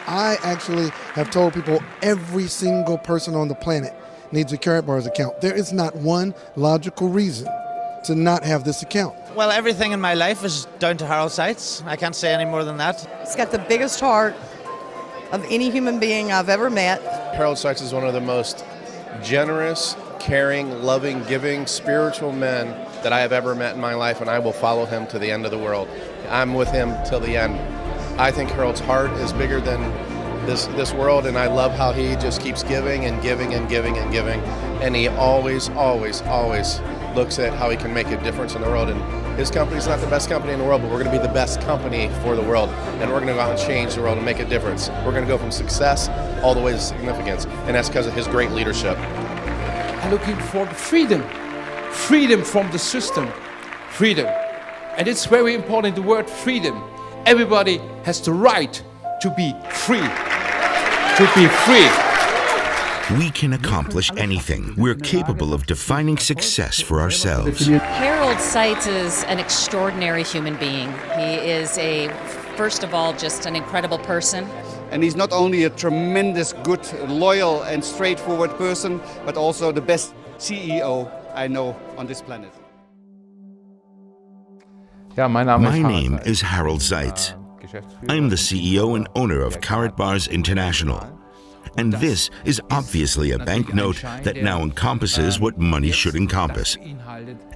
I actually have told people every single person on the planet needs a Karatbars account. There is not one logical reason to not have this account. Well, everything in my life is down to Harald Seiz. I can't say any more than that. He's got the biggest heart of any human being I've ever met. Harald Seiz is one of the most generous, caring, loving, giving, spiritual men that I have ever met in my life, and I will follow him to the end of the world. I'm with him till the end. I think Harald's heart is bigger than this world, and I love how he just keeps giving and giving and giving and giving, and he always, always, always looks at how he can make a difference in the world. And his company's not the best company in the world, but we're going to be the best company for the world, and we're going to go out and change the world and make a difference. We're going to go from success all the way to significance, and that's because of his great leadership. I'm looking for freedom. Freedom from the system. Freedom. And it's very important, the word freedom. Everybody has the right to be free. To be free. We can accomplish anything. We're capable of defining success for ourselves. Harald Seiz is an extraordinary human being. He is first of all, just an incredible person. And he's not only a tremendous, good, loyal and straightforward person, but also the best CEO I know on this planet. My name is Harald Seiz. I'm the CEO and owner of Karatbars International. And this is obviously a banknote that now encompasses what money should encompass.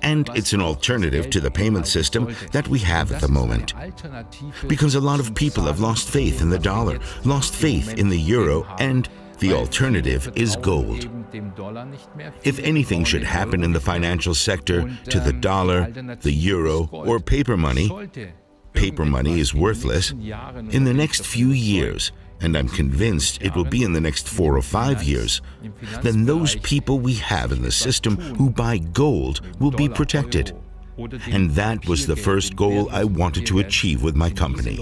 And it's an alternative to the payment system that we have at the moment. Because a lot of people have lost faith in the dollar, lost faith in the euro, and the alternative is gold. If anything should happen in the financial sector to the dollar, the euro, or paper money is worthless in the next few years, and I'm convinced it will be in the next 4 or 5 years, then those people we have in the system who buy gold will be protected. And that was the first goal I wanted to achieve with my company.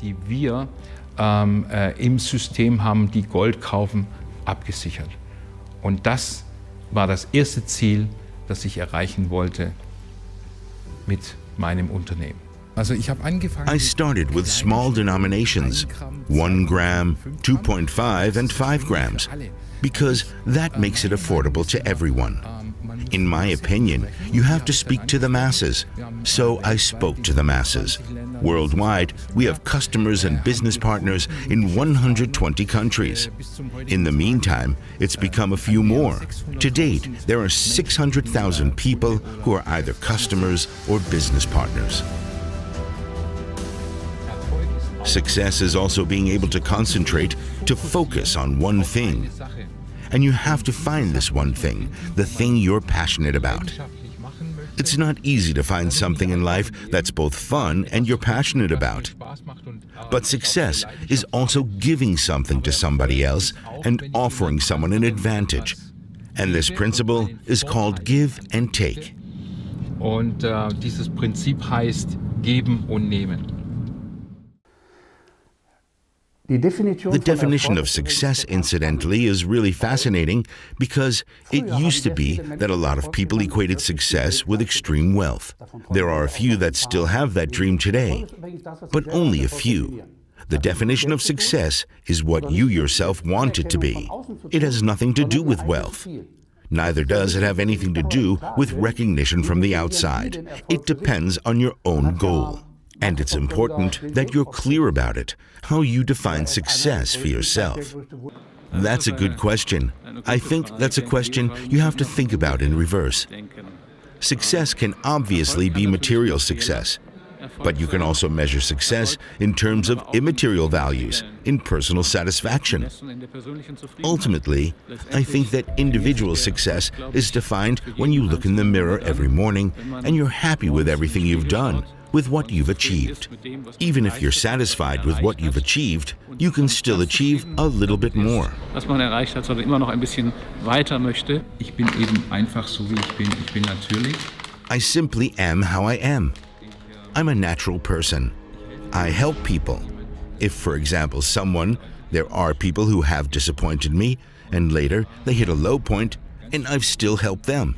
Die wir im System haben, die Gold kaufen, abgesichert. Und das war das erste Ziel, das ich erreichen wollte mit meinem Unternehmen. I started with small denominations, 1 gram, 2.5 and 5 grams, because that makes it affordable to everyone. In my opinion, you have to speak to the masses. So I spoke to the masses. Worldwide, we have customers and business partners in 120 countries. In the meantime, it's become a few more. To date, there are 600,000 people who are either customers or business partners. Success is also being able to concentrate, to focus on one thing. And you have to find this one thing, the thing you're passionate about. It's not easy to find something in life that's both fun and you're passionate about. But success is also giving something to somebody else and offering someone an advantage. And this principle is called give and take. Und dieses Prinzip heißt geben und nehmen. The definition of success, incidentally, is really fascinating because it used to be that a lot of people equated success with extreme wealth. There are a few that still have that dream today, but only a few. The definition of success is what you yourself want it to be. It has nothing to do with wealth. Neither does it have anything to do with recognition from the outside. It depends on your own goal. And it's important that you're clear about it, how you define success for yourself. That's a good question. I think that's a question you have to think about in reverse. Success can obviously be material success, but you can also measure success in terms of immaterial values, in personal satisfaction. Ultimately, I think that individual success is defined when you look in the mirror every morning and you're happy with everything you've done, with what you've achieved. Even if you're satisfied with what you've achieved, you can still achieve a little bit more. Was man erreicht hat, sondern immer noch ein bisschen weiter möchte. Ich bin eben einfach so wie ich bin. Ich bin natürlich. I simply am how I am. I'm a natural person. I help people. If, for example, there are people who have disappointed me, and later they hit a low point, and I've still helped them.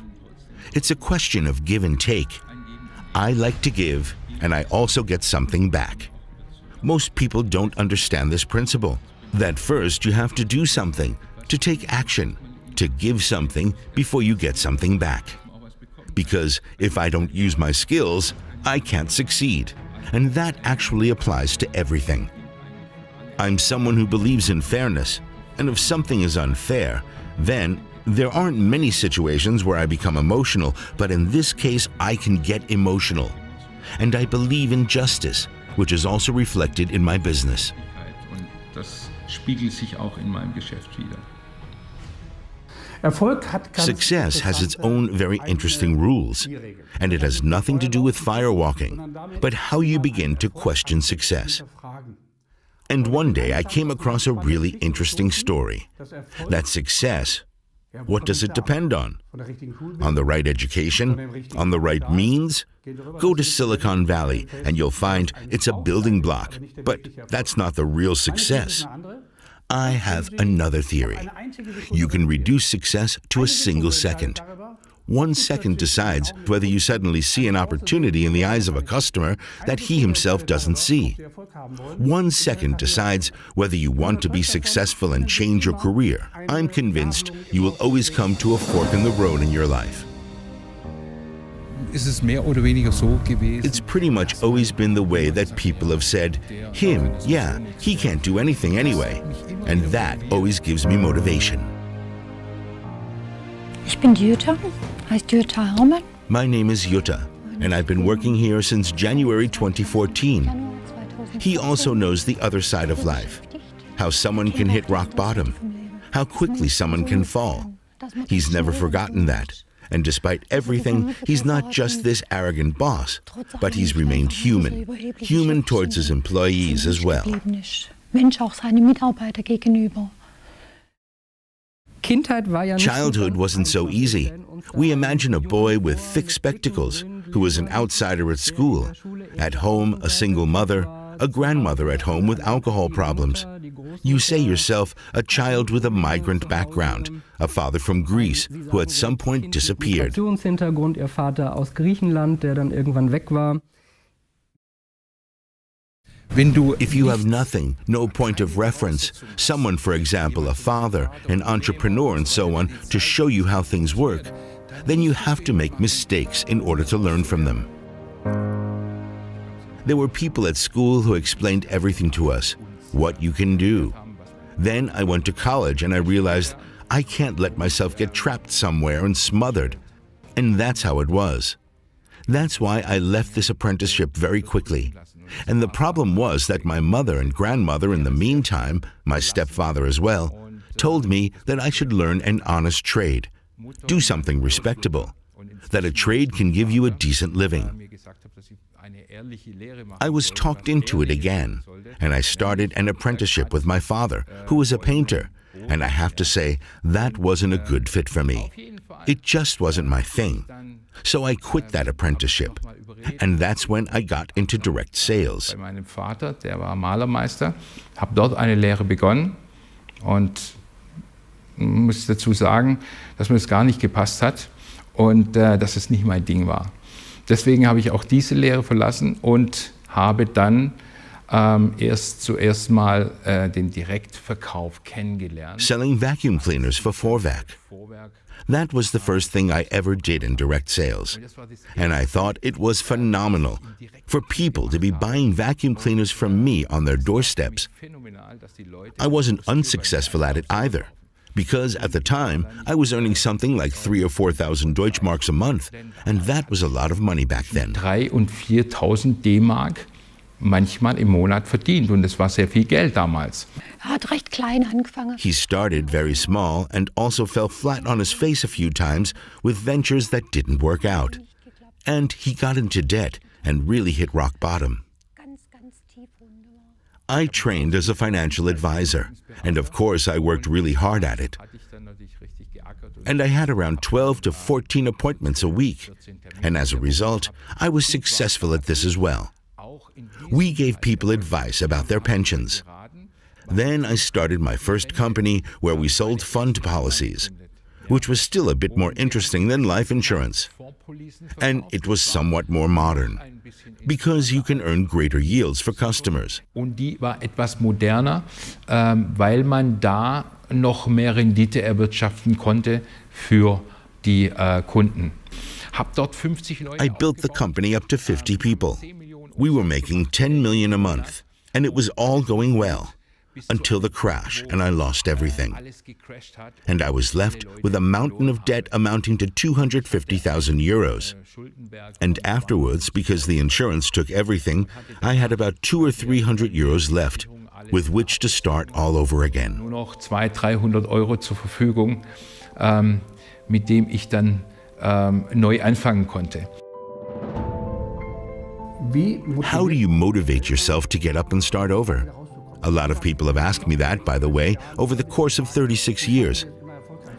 It's a question of give and take. I like to give, and I also get something back. Most people don't understand this principle, that first you have to do something, to take action, to give something before you get something back. Because if I don't use my skills, I can't succeed. And that actually applies to everything. I'm someone who believes in fairness, and if something is unfair, then there aren't many situations where I become emotional, but in this case, I can get emotional. And I believe in justice, which is also reflected in my business. Und das spiegelt sich auch in meinem Geschäft wider. Success has its own very interesting rules, and it has nothing to do with firewalking, but how you begin to question success. And one day I came across a really interesting story. That success, what does it depend on? On the right education? On the right means? Go to Silicon Valley and you'll find it's a building block, but that's not the real success. I have another theory. You can reduce success to a single second. 1 second decides whether you suddenly see an opportunity in the eyes of a customer that he himself doesn't see. 1 second decides whether you want to be successful and change your career. I'm convinced you will always come to a fork in the road in your life. It's pretty much always been the way that people have said, him, yeah, he can't do anything anyway. And that always gives me motivation. Ich bin Jutta, heißt Jutta Harald. My name is Jutta, and I've been working here since January 2014. He also knows the other side of life, how someone can hit rock bottom, how quickly someone can fall. He's never forgotten that. And despite everything, he's not just this arrogant boss, but he's remained human, human towards his employees as well. Childhood wasn't so easy. We imagine a boy with thick spectacles who was an outsider at school, at home a single mother, a grandmother at home with alcohol problems. You say yourself a child with a migrant background, a father from Greece who at some point disappeared. Ihr Vater aus Griechenland, der dann irgendwann weg war. If you have nothing, no point of reference, someone, for example, a father, an entrepreneur and so on, to show you how things work, then you have to make mistakes in order to learn from them. There were people at school who explained everything to us, what you can do. Then I went to college and I realized I can't let myself get trapped somewhere and smothered. And that's how it was. That's why I left this apprenticeship very quickly. And the problem was that my mother and grandmother in the meantime, my stepfather as well, told me that I should learn an honest trade, do something respectable, that a trade can give you a decent living. I was talked into it again, and I started an apprenticeship with my father, who was a painter, and I have to say, that wasn't a good fit for me. It just wasn't my thing. So I quit that apprenticeship, and that's when I got into direct sales. Bei meinem Vater, der war Malermeister, habe dort eine Lehre begonnen und muss dazu sagen, dass mir das gar nicht gepasst hat und dass es nicht mein Ding war. Deswegen habe ich auch diese Lehre verlassen und habe dann zuerst mal den Direktverkauf kennengelernt. Selling vacuum cleaners for Vorwerk. That was the first thing I ever did in direct sales. And I thought it was phenomenal for people to be buying vacuum cleaners from me on their doorsteps. I wasn't unsuccessful at it either, because at the time I was earning something like 3,000 or 4,000 Deutschmarks a month, and that was a lot of money back then. 3.000 und 4.000 D-Mark manchmal im Monat verdient, und das war sehr viel Geld damals. Hat recht klein angefangen. He started very small and also fell flat on his face a few times with ventures that didn't work out. And he got into debt and really hit rock bottom. I trained as a financial advisor, and of course I worked really hard at it. And I had around 12 to 14 appointments a week, and as a result, I was successful at this as well. We gave people advice about their pensions. Then I started my first company where we sold fund policies, which was still a bit more interesting than life insurance. And it was somewhat more modern. because you can earn greater yields for customers. Und die war etwas moderner, weil man da noch mehr Rendite erwirtschaften konnte für die Kunden. Hab dort 50 Leute. I built the company up to 50 people. We were making 10 million a month, and it was all going well until the crash, and I lost everything. And I was left with a mountain of debt amounting to 250,000 euros. And afterwards, because the insurance took everything, I had about 200 or 300 euros left, with which to start all over again. Nur noch 200-300 Euro zur Verfügung, mit dem ich dann neu anfangen konnte. How do you motivate yourself to get up and start over? A lot of people have asked me that, by the way, over the course of 36 years.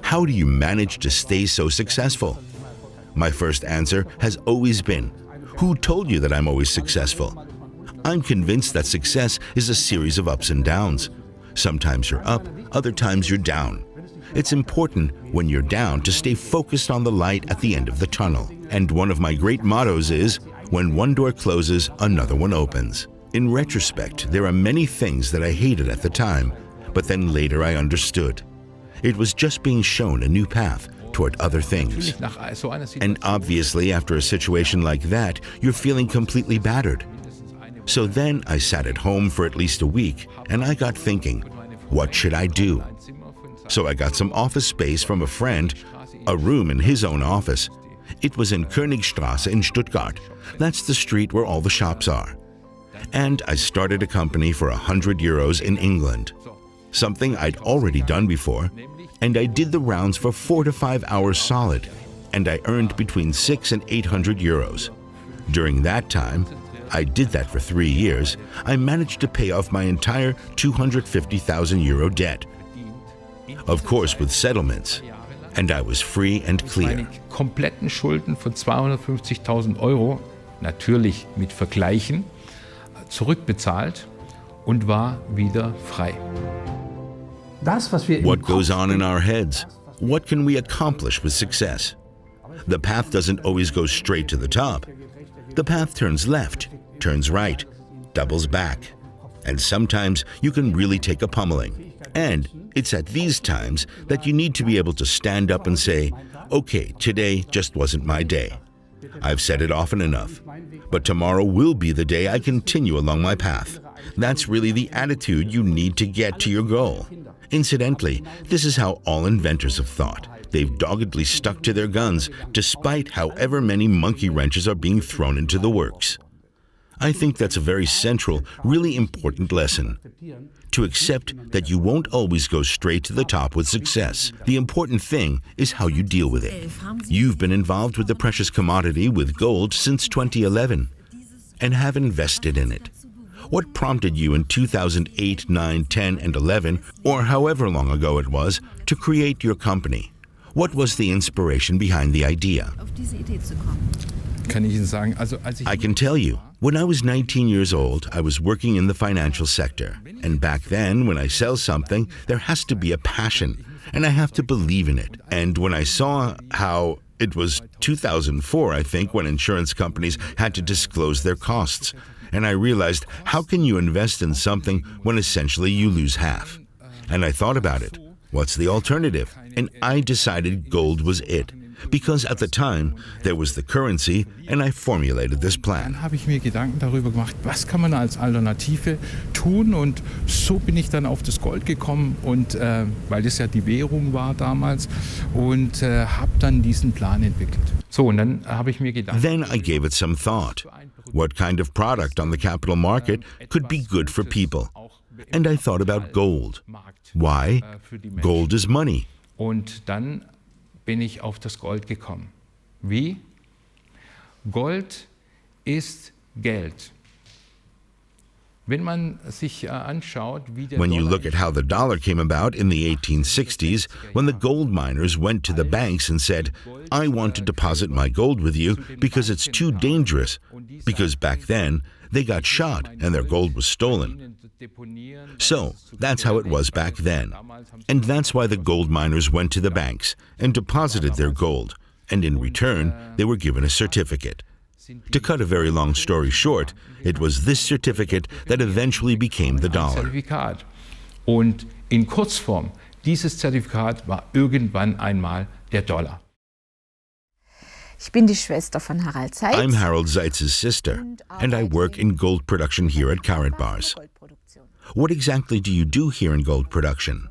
How do you manage to stay so successful? My first answer has always been, who told you that I'm always successful? I'm convinced that success is a series of ups and downs. Sometimes you're up, other times you're down. It's important when you're down to stay focused on the light at the end of the tunnel. And one of my great mottos is, when one door closes, another one opens. In retrospect, there are many things that I hated at the time, but then later I understood. It was just being shown a new path toward other things. And obviously, after a situation like that, you're feeling completely battered. So then I sat at home for at least a week, and I got thinking, what should I do? So I got some office space from a friend, a room in his own office. It was in Königstraße in Stuttgart. That's the street where all the shops are. And I started a company for 100 euros in England, something I'd already done before, and I did the rounds for 4 to 5 hours solid, and I earned between 600 and 800 euros. During that time, I did that for 3 years, I managed to pay off my entire 250,000 euro debt. Of course, with settlements. And I was free and clear. Meine kompletten Schulden von 250.000 Euro, natürlich mit Vergleichen, zurückbezahlt und war wieder frei. What goes on in our heads? What can we accomplish with success? The path doesn't always go straight to the top. The path turns left, turns right, doubles back. And sometimes you can really take a pummeling. And it's at these times that you need to be able to stand up and say, okay, today just wasn't my day. I've said it often enough. But tomorrow will be the day I continue along my path. That's really the attitude you need to get to your goal. Incidentally, this is how all inventors have thought. They've doggedly stuck to their guns, despite however many monkey wrenches are being thrown into the works. I think that's a very central, really important lesson. To accept that you won't always go straight to the top with success. The important thing is how you deal with it. You've been involved with the precious commodity with gold since 2011 and have invested in it. What prompted you in 2008, 9, 10, and 11, or however long ago it was, to create your company? What was the inspiration behind the idea? I can tell you, when I was 19 years old, I was working in the financial sector. And back then, when I sell something, there has to be a passion, and I have to believe in it. And when I saw how it was 2004, I think, when insurance companies had to disclose their costs, and I realized, how can you invest in something when essentially you lose half? And I thought about it. What's the alternative? And I decided gold was it. Because at the time, there was the currency, and I formulated this plan. Dann habe ich mir Gedanken darüber gemacht, was kann man als Alternative tun, und so bin ich dann auf das Gold gekommen, und weil das ja die Währung war damals, und habe dann diesen Plan entwickelt. So, und dann habe ich mir gedacht. Then I gave it some thought. What kind of product on the capital market could be good for people? And I thought about gold. Why? Gold is money. Und dann bin ich auf das Gold gekommen. Wie? Gold ist Geld. Wenn man sich anschaut, wie der When you look at how the dollar came about in the 1860s, when the gold miners went to the banks and said, I want to deposit my gold with you because it's too dangerous, because back then they got shot and their gold was stolen. So that's how it was back then. And that's why the gold miners went to the banks and deposited their gold, and in return they were given a certificate. To cut a very long story short, it was this certificate that eventually became the dollar. Zertifikat. Und in Kurzform, dieses Zertifikat war irgendwann einmal der Dollar. Ich bin die Schwester von Harald Seiz. I'm Harald Seiz's sister, and I work in gold production here at Karatbars. What exactly do you do here in gold production?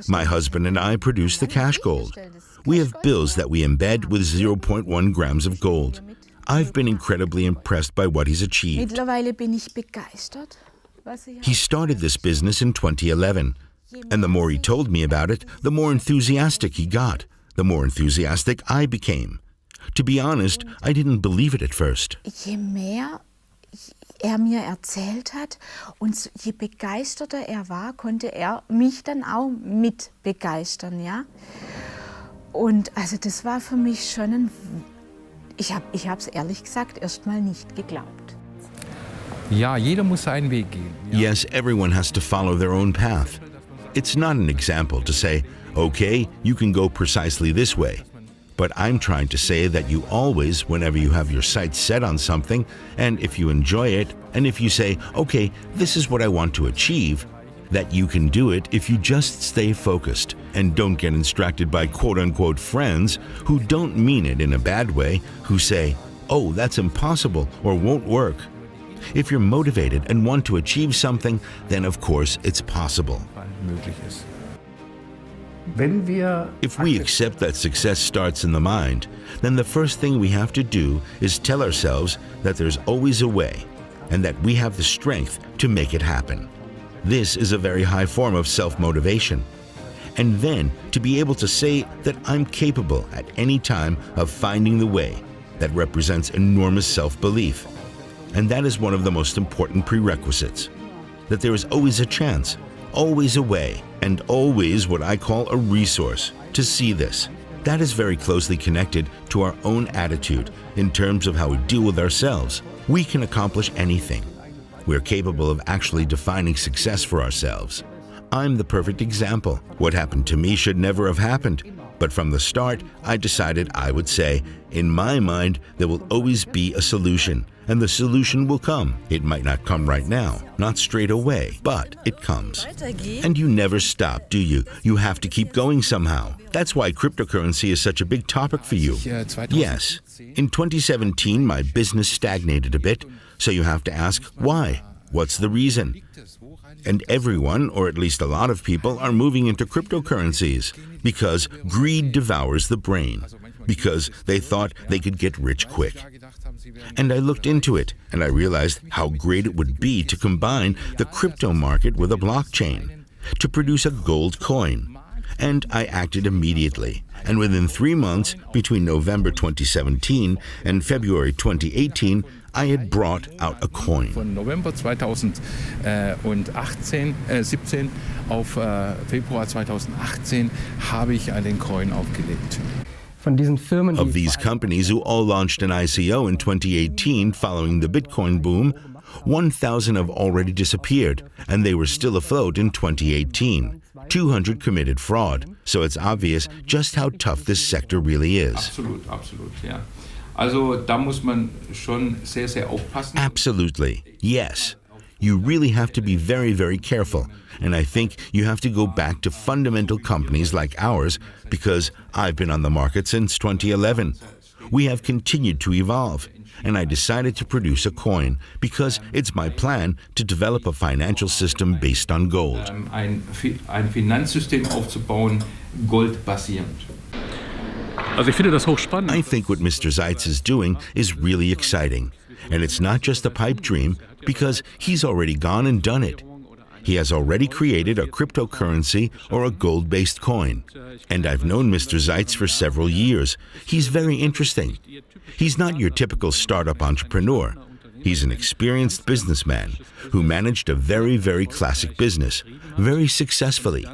My husband and I produce the cash gold. We have bills that we embed with 0.1 grams of gold. I've been incredibly impressed by what he's achieved. Mittlerweile bin ich begeistert. He started this business in 2011, and the more he told me about it, the more enthusiastic he got, the more enthusiastic I became. To be honest, I didn't believe it at first. Je mehr mir erzählt hat und je begeisterter war, konnte mich dann auch mit begeistern, ja. Und also das war für mich schon ich habe es ehrlich gesagt erstmal nicht geglaubt. Ja, jeder muss seinen Weg gehen. Yes, everyone has to follow their own path. It's not an example to say, okay, you can go precisely this way. But I'm trying to say that you always, whenever you have your sights set on something, and if you enjoy it, and if you say, okay, this is what I want to achieve, that you can do it if you just stay focused and don't get distracted by quote-unquote friends who don't mean it in a bad way, who say, oh, that's impossible or won't work. If you're motivated and want to achieve something, then of course it's possible. If we accept that success starts in the mind, then the first thing we have to do is tell ourselves that there's always a way and that we have the strength to make it happen. This is a very high form of self-motivation. And then to be able to say that I'm capable at any time of finding the way, that represents enormous self-belief. And that is one of the most important prerequisites. That there is always a chance, always a way, and always what I call a resource to see this. That is very closely connected to our own attitude in terms of how we deal with ourselves. We can accomplish anything. We're capable of actually defining success for ourselves. I'm the perfect example. What happened to me should never have happened. But from the start, I decided I would say, in my mind, there will always be a solution, and the solution will come. It might not come right now, not straight away, but it comes. And you never stop, do you? You have to keep going somehow. That's why cryptocurrency is such a big topic for you. Yes. In 2017, my business stagnated a bit, so you have to ask, why? What's the reason? And everyone, or at least a lot of people, are moving into cryptocurrencies because greed devours the brain, because they thought they could get rich quick. And I looked into it, and I realized how great it would be to combine the crypto market with a blockchain, to produce a gold coin. And I acted immediately. And within 3 months, between November 2017 and February 2018, I had brought out a coin. Von November 2017 auf Februar 2018 habe ich einen Coin aufgelegt. Of these companies who all launched an ICO in 2018 following the Bitcoin boom, 1,000 have already disappeared, and they were still afloat in 2018. 200 committed fraud, so it's obvious just how tough this sector really is. Absolut, ja. Also da muss man schon sehr, sehr aufpassen. Absolutely, yes. You really have to be very, very careful. And I think you have to go back to fundamental companies like ours because I've been on the market since 2011. We have continued to evolve. And I decided to produce a coin because it's my plan to develop a financial system based on gold. Ein Finanzsystem aufzubauen, goldbasierend. Also ich finde das hochspannend. I think what Mr. Seiz is doing is really exciting. And it's not just a pipe dream because he's already gone and done it. He has already created a cryptocurrency or a gold-based coin. And I've known Mr. Seiz for several years. He's very interesting. He's not your typical startup entrepreneur. He's an experienced businessman who managed a very, very classic business, very successfully,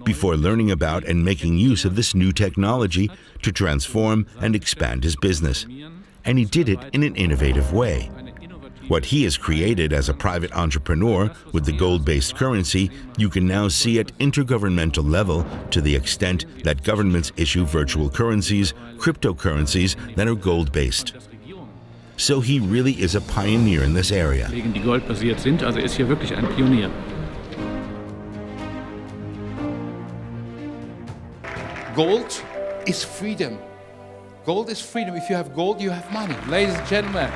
before learning about and making use of this new technology to transform and expand his business. And he did it in an innovative way. What he has created as a private entrepreneur with the gold-based currency, you can now see at intergovernmental level to the extent that governments issue virtual currencies, cryptocurrencies that are gold-based. So he really is a pioneer in this area. Die goldbasiert sind, also ist hier wirklich ein Pionier. Gold is freedom. Gold is freedom. If you have gold, you have money. Ladies and gentlemen,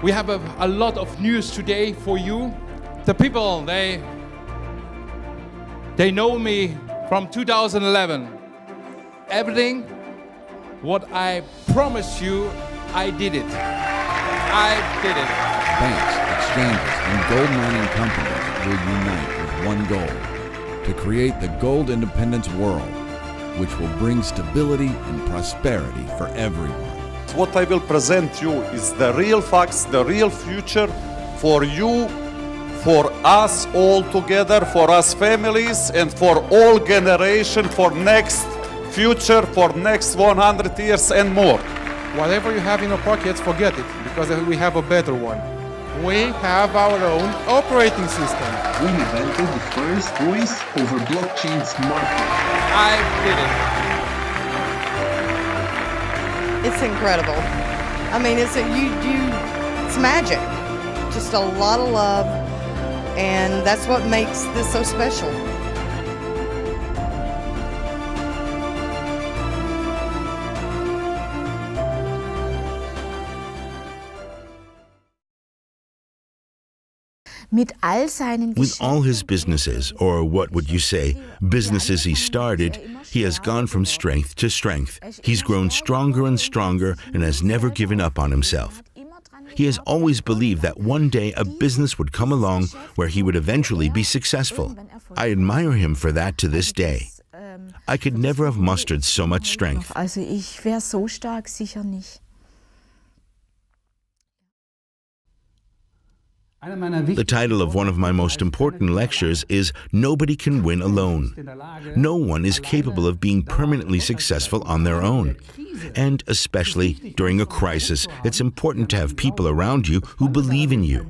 we have a lot of news today for you. The people, they know me from 2011. Everything what I promised you, I did it. I did it. Banks, exchanges, and gold mining companies will unite with one goal: to create the gold independence world, which will bring stability and prosperity for everyone. What I will present you is the real facts, the real future for you, for us all together, for us families, and for all generation, for next future, for next 100 years and more. Whatever you have in your pockets, forget it, because we have a better one. We have our own operating system. We invented the first voice over blockchain smart contract. I did it. It's incredible. I mean, it's magic. Just a lot of love, and that's what makes this so special. Mit all seinen With all his businesses, or what would you say, businesses he started, he has gone from strength to strength. He's grown stronger and stronger and has never given up on himself. He has always believed that one day a business would come along where he would eventually be successful. I admire him for that to this day. I could never have mustered so much strength. Also ich wäre so stark sicher nicht. The title of one of my most important lectures is Nobody Can Win Alone. No one is capable of being permanently successful on their own. And especially during a crisis, it's important to have people around you who believe in you.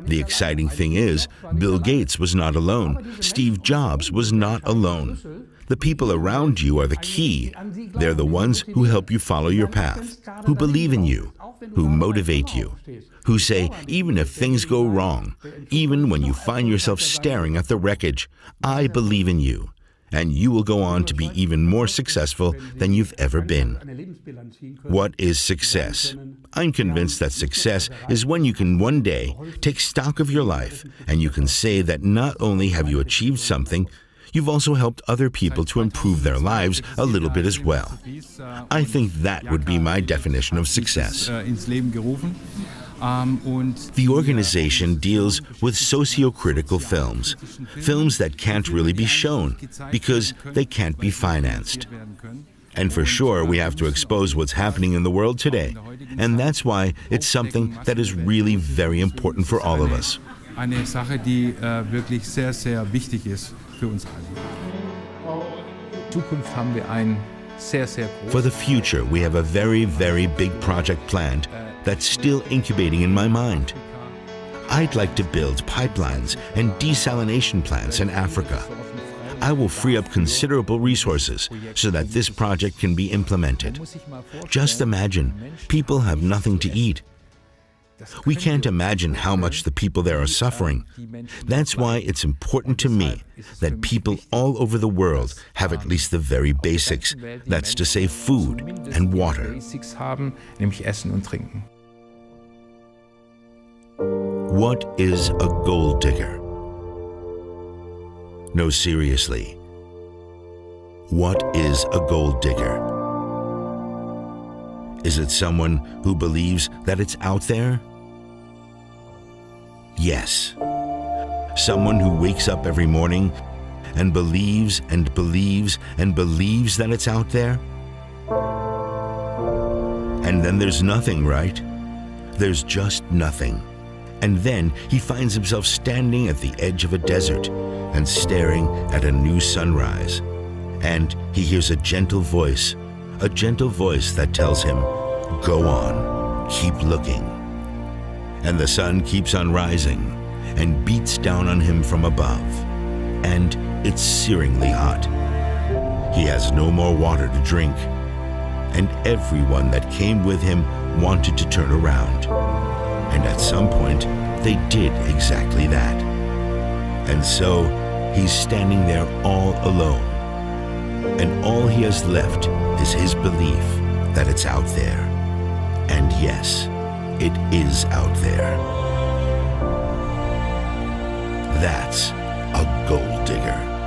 The exciting thing is, Bill Gates was not alone. Steve Jobs was not alone. The people around you are the key. They're the ones who help you follow your path, who believe in you, who motivate you, who say, even if things go wrong, even when you find yourself staring at the wreckage, I believe in you, and you will go on to be even more successful than you've ever been. What is success? I'm convinced that success is when you can one day take stock of your life and you can say that not only have you achieved something, you've also helped other people to improve their lives a little bit as well. I think that would be my definition of success. The organization deals with socio-critical films, films that can't really be shown because they can't be financed. And for sure, we have to expose what's happening in the world today. And that's why it's something that is really very important for all of us. Eine Sache, die wirklich sehr, sehr wichtig ist für uns alle. In Zukunft haben wir ein sehr, sehr großes. For the future, we have a very, very big project planned that's still incubating in my mind. I'd like to build pipelines and desalination plants in Africa. I will free up considerable resources so that this project can be implemented. Just imagine, people have nothing to eat. We can't imagine how much the people there are suffering. That's why it's important to me that people all over the world have at least the very basics. That's to say, food and water. What is a gold digger? No, seriously. What is a gold digger? Is it someone who believes that it's out there? Yes. Someone who wakes up every morning and believes and believes and believes that it's out there? And then there's nothing, right? There's just nothing. And then he finds himself standing at the edge of a desert and staring at a new sunrise. And he hears a gentle voice that tells him, go on, keep looking. And the sun keeps on rising and beats down on him from above. And it's searingly hot. He has no more water to drink. And everyone that came with him wanted to turn around. And at some point, they did exactly that. And so, he's standing there all alone. And all he has left is his belief that it's out there. And yes, it is out there. That's a gold digger.